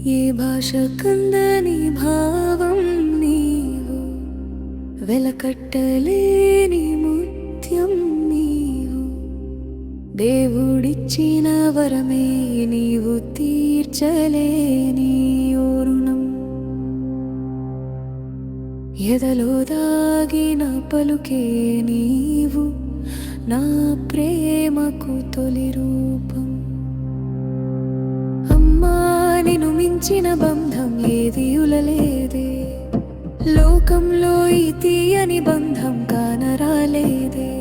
ఏ భాష కందని భావం నీవు, వెలకట్టలేని ముత్యం నీవు. దేవుడిచ్చిన వరమే నీవు, తీర్చలేని ఓ రుణం. ఎదలో దాగిన పలుకే నీవు, నా ప్రేమకు తొలి రూపం. అమ్మా నిన్ను మించిన బంధం ఏది ఉలలేదే, లోకంలో ఈ తీయని బంధం కానరాలేదే.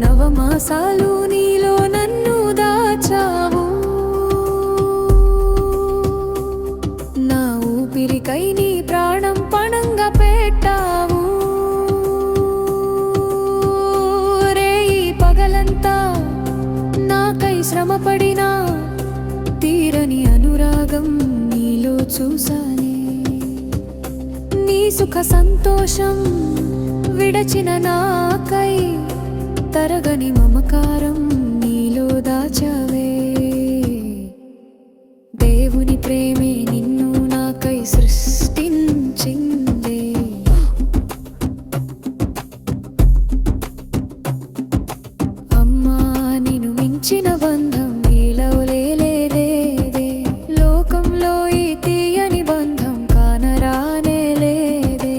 నవమాసాలు నీలో నన్ను దాచావు, నా ఊపిరికై నీ ప్రాణం పణంగా పెట్టావు. రేయి పగలంతా నాకై శ్రమపడినా తీరని అనురాగం నీలో చూసానే. నీ సుఖ సంతోషం విడచిన నాకై తరగని మమకారం నీలో దాచావే. దేవుని ప్రేమే నిన్ను నాకై సృష్టించిందే. అమ్మా నిన్ను మించిన బంధం నీలో లేదే, లోకంలో ఈ తీయని బంధం కానరానే లేదే.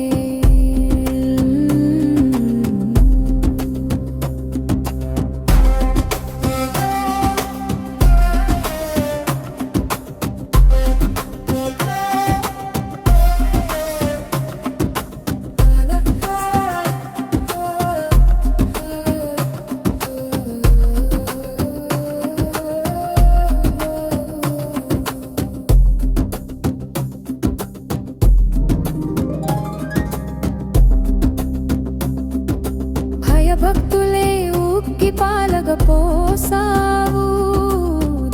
భక్తులే ఉక్కి పాలగపోసావు,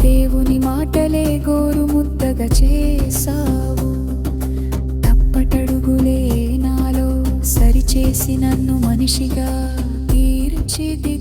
దేవుని మాటలే గోరు ముద్దగా చేసావు. తప్పటడుగులే నాలో సరిచేసి నన్ను మనిషిగా తీర్చిదిద్దావు.